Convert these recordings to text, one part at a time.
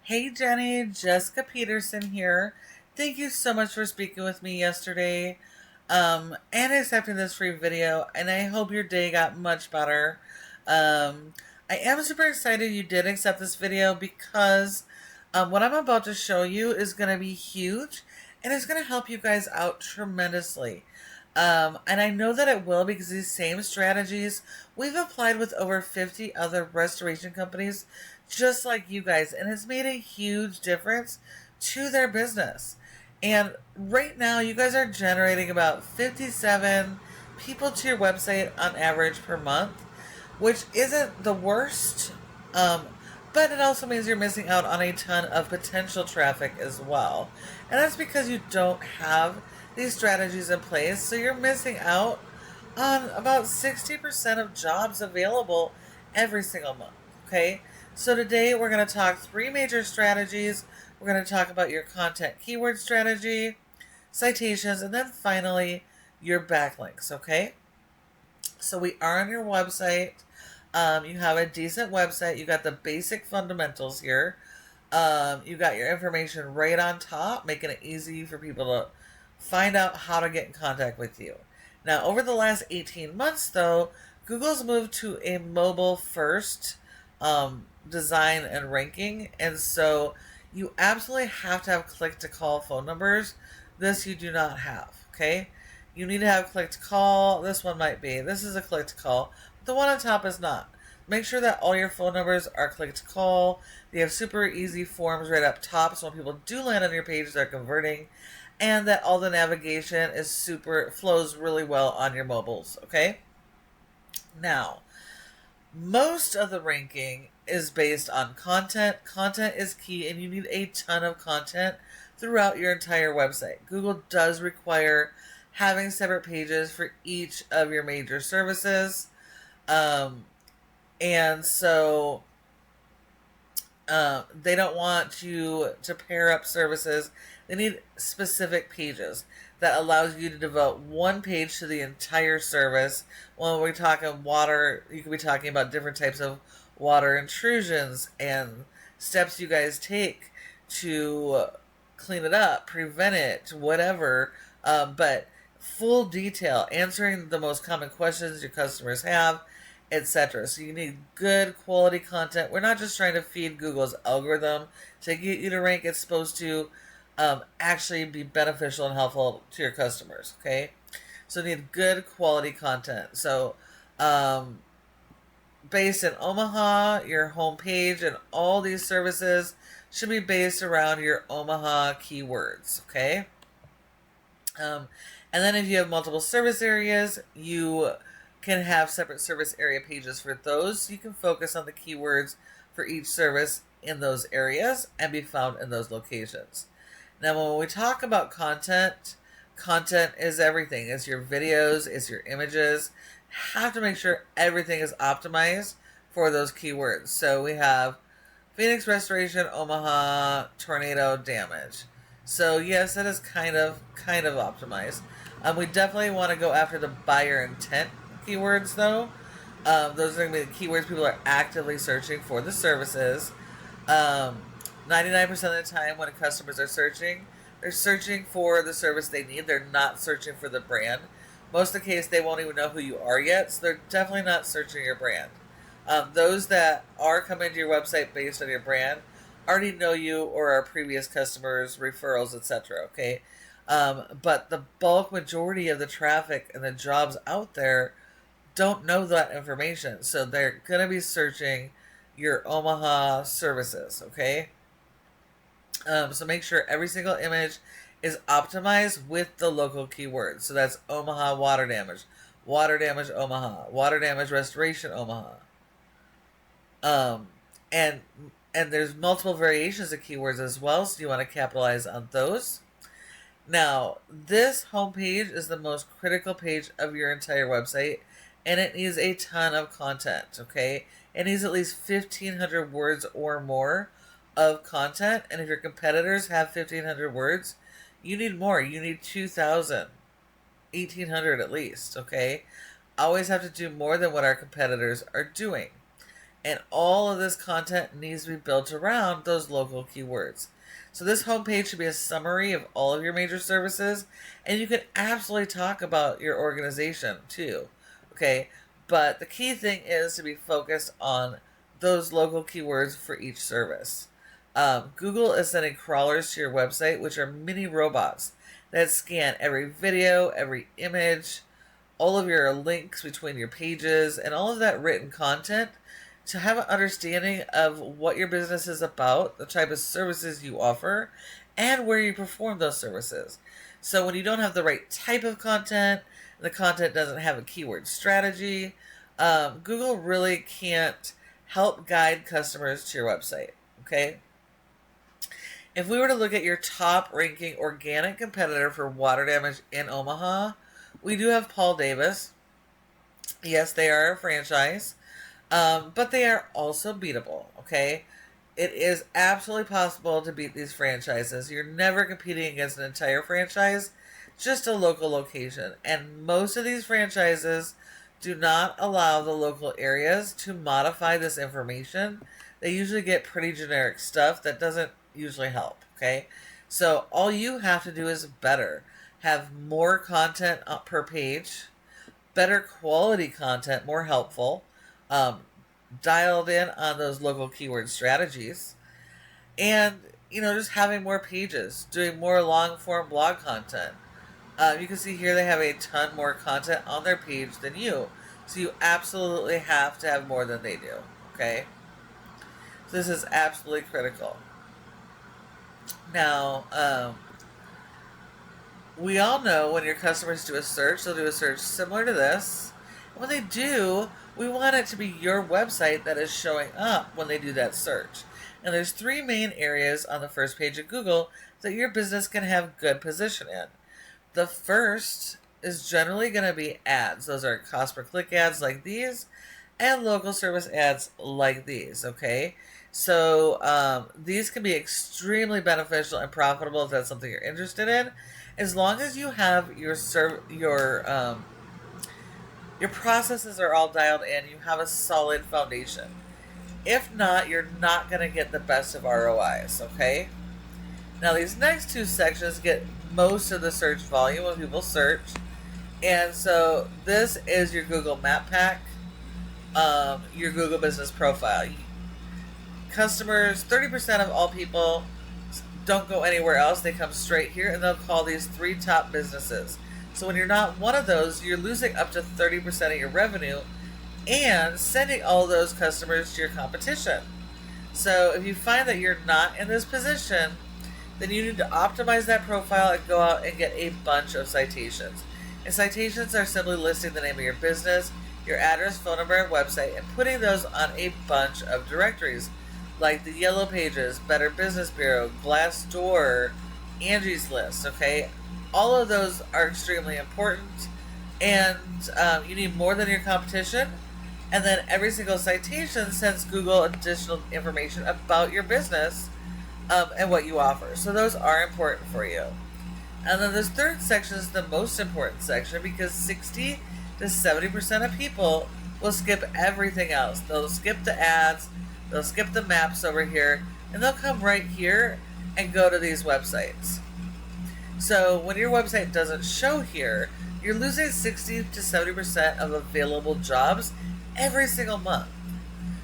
Hey Jenny, Jessica Peterson here. Thank you so much for speaking with me yesterday and accepting this free video, and I hope your day got much better. I am super excited you did accept this video because what I'm about to show you is going to be huge and it's going to help you guys out tremendously. And I know that it will because these same strategies we've applied with over 50 other restoration companies just like you guys, and it's made a huge difference to their business. And right now, you guys are generating about 57 people to your website on average per month, which isn't the worst, but it also means you're missing out on a ton of potential traffic as well. And that's because you don't have these strategies in place, so you're missing out on about 60% of jobs available every single month, okay? So today we're going to talk 3 major strategies. We're going to talk about your content keyword strategy, citations, and then finally your backlinks, okay? So we are on your website. You have a decent website. You got the basic fundamentals here. You got your information right on top, making it easy for people to find out how to get in contact with you. Now, over the last 18 months, though, Google's moved to a mobile first design and ranking, and so you absolutely have to have click-to-call phone numbers. This you do not have, okay? You need to have click-to-call. This one might be. This is a click-to-call. The one on top is not. Make sure that all your phone numbers are click-to-call. They have super easy forms right up top, so when people do land on your page, they're converting, and that all the navigation is flows really well on your mobiles, okay? Now, most of the ranking is based on content. Content is key, and you need a ton of content throughout your entire website. Google does require having separate pages for each of your major services. And so they don't want you to pair up services. They need specific pages that allows you to devote one page to the entire service. When we're talking water, you could be talking about different types of water intrusions and steps you guys take to clean it up, prevent it, whatever. But full detail, answering the most common questions your customers have, etc. So you need good quality content. We're not just trying to feed Google's algorithm to get you to rank. It's supposed to actually be beneficial and helpful to your customers, okay? So you need good quality content. So based in Omaha, your homepage and all these services should be based around your Omaha keywords, okay? And then if you have multiple service areas, you can have separate service area pages for those. You can focus on the keywords for each service in those areas and be found in those locations. Now, when we talk about content, content is everything. It's your videos, it's your images. Have to make sure everything is optimized for those keywords. So we have Phoenix Restoration, Omaha, tornado damage. So yes, that is kind of optimized. We definitely want to go after the buyer intent keywords, though. Those are going to be the keywords people are actively searching for the services. 99% of the time when customers are searching, they're searching for the service they need. They're not searching for the brand. Most of the case, they won't even know who you are yet, so they're definitely not searching your brand. Those that are coming to your website based on your brand already know you or are previous customers, referrals, etc., okay? But the bulk majority of the traffic and the jobs out there don't know that information, so they're going to be searching your Omaha services, okay? So make sure every single image is optimized with the local keywords. So that's Omaha water damage Omaha, water damage restoration Omaha. And there's multiple variations of keywords as well, so you want to capitalize on those. Now, this homepage is the most critical page of your entire website, and it needs a ton of content, okay? It needs at least 1,500 words or more of content, and if your competitors have 1,500 words, you need more. You need 2,000, 1,800 at least, okay? Always have to do more than what our competitors are doing. And all of this content needs to be built around those local keywords. So this homepage should be a summary of all of your major services, and you can absolutely talk about your organization too, okay? But the key thing is to be focused on those local keywords for each service. Google is sending crawlers to your website, which are mini robots that scan every video, every image, all of your links between your pages, and all of that written content to have an understanding of what your business is about, the type of services you offer, and where you perform those services. So when you don't have the right type of content, the content doesn't have a keyword strategy, Google really can't help guide customers to your website, okay? If we were to look at your top ranking organic competitor for water damage in Omaha, we do have Paul Davis. Yes, they are a franchise, but they are also beatable, okay? It is absolutely possible to beat these franchises. You're never competing against an entire franchise, just a local location. And most of these franchises do not allow the local areas to modify this information. They usually get pretty generic stuff that doesn't usually help, okay? So all you have to do is better. Have more content up per page, better quality content, more helpful, dialed in on those local keyword strategies, and, just having more pages, doing more long form blog content. You can see here they have a ton more content on their page than you. So you absolutely have to have more than they do, okay? So this is absolutely critical. Now, we all know when your customers do a search, they'll do a search similar to this. And when they do, we want it to be your website that is showing up when they do that search. And there's 3 main areas on the first page of Google that your business can have good position in. The first is generally going to be ads. Those are cost per click ads like these and local service ads like these, okay? So these can be extremely beneficial and profitable if that's something you're interested in, as long as you have your processes are all dialed in, you have a solid foundation. If not, you're not going to get the best of ROIs, okay? Now these next 2 sections get most of the search volume when people search. And so this is your Google Map Pack, your Google Business Profile. Customers, 30% of all people don't go anywhere else. They come straight here and they'll call these 3 top businesses. So when you're not one of those, you're losing up to 30% of your revenue and sending all those customers to your competition. So if you find that you're not in this position, then you need to optimize that profile and go out and get a bunch of citations. And citations are simply listing the name of your business, your address, phone number, and website, and putting those on a bunch of directories, like the Yellow Pages, Better Business Bureau, Glassdoor, Angie's List, okay? All of those are extremely important, and you need more than your competition. And then every single citation sends Google additional information about your business and what you offer. So those are important for you. And then this third section is the most important section, because 60 to 70% of people will skip everything else. They'll skip the ads, they'll skip the maps over here, and they'll come right here and go to these websites. So when your website doesn't show here, you're losing 60 to 70% of available jobs every single month.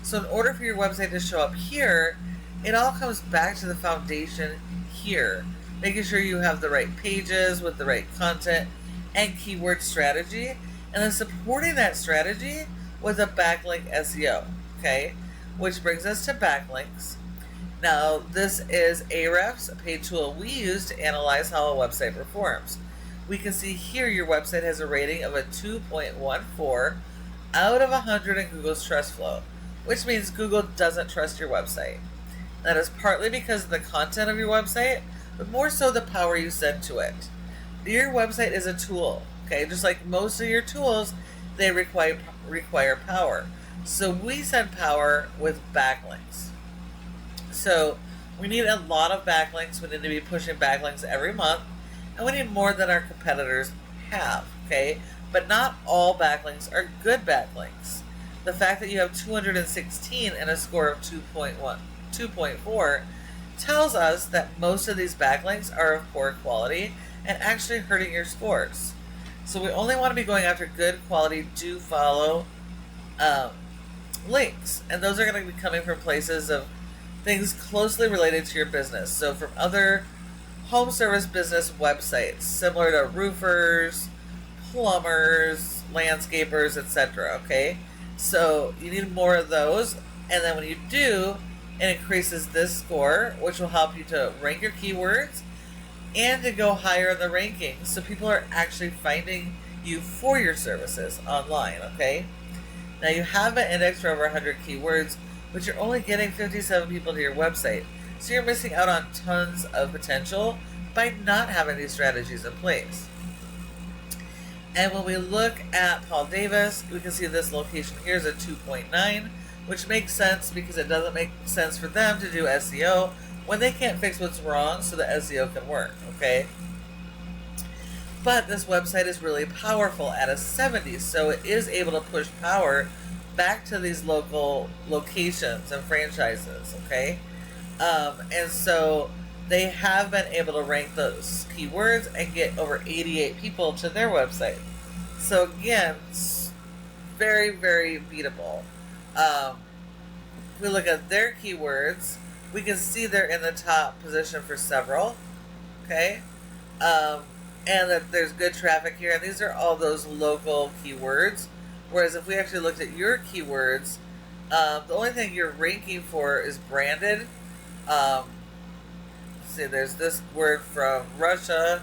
So in order for your website to show up here, it all comes back to the foundation here, making sure you have the right pages with the right content and keyword strategy, and then supporting that strategy with a backlink SEO, okay? Which brings us to backlinks. Now, this is Ahrefs, a paid tool we use to analyze how a website performs. We can see here your website has a rating of a 2.14 out of 100 in Google's Trust Flow, which means Google doesn't trust your website. That is partly because of the content of your website, but more so the power you send to it. Your website is a tool, okay? Just like most of your tools, they require power. So we send power with backlinks. So we need a lot of backlinks. We need to be pushing backlinks every month, and we need more than our competitors have, okay? But not all backlinks are good backlinks. The fact that you have 216 and a score of 2.4 tells us that most of these backlinks are of poor quality and actually hurting your scores. So we only want to be going after good quality, do follow links. And those are going to be coming from places of things closely related to your business. So from other home service business websites, similar to roofers, plumbers, landscapers, etc. Okay? So you need more of those. And then when you do, it increases this score, which will help you to rank your keywords and to go higher in the rankings, so people are actually finding you for your services online, okay? Now you have an index for over 100 keywords, but you're only getting 57 people to your website, so you're missing out on tons of potential by not having these strategies in place. And when we look at Paul Davis, we can see this location here is a 2.9, which makes sense because it doesn't make sense for them to do SEO when they can't fix what's wrong so the SEO can work, okay? But this website is really powerful at a 70, so it is able to push power back to these local locations and franchises, okay? And so they have been able to rank those keywords and get over 88 people to their website. So again, it's very, very beatable. If we look at their keywords, we can see they're in the top position for several, okay? And that there's good traffic here, and these are all those local keywords. Whereas if we actually looked at your keywords, the only thing you're ranking for is branded. See, there's this word from Russia,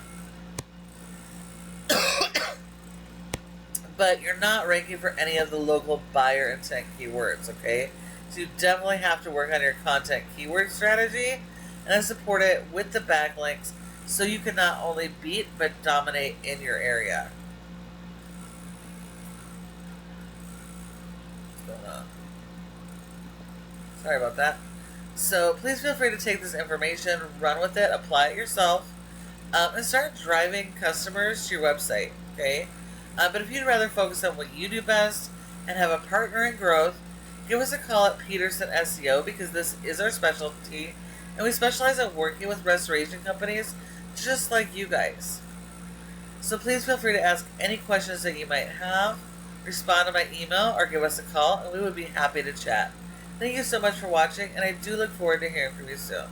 but you're not ranking for any of the local buyer intent keywords, okay? So you definitely have to work on your content keyword strategy and then support it with the backlinks so you can not only beat but dominate in your area. What's going on? Sorry about that. So please feel free to take this information, run with it, apply it yourself, and start driving customers to your website, okay? But if you'd rather focus on what you do best and have a partner in growth, give us a call at Peterson SEO, because this is our specialty, and we specialize in working with restoration companies just like you guys. So please feel free to ask any questions that you might have, respond to my email, or give us a call, and we would be happy to chat. Thank you so much for watching, and I do look forward to hearing from you soon.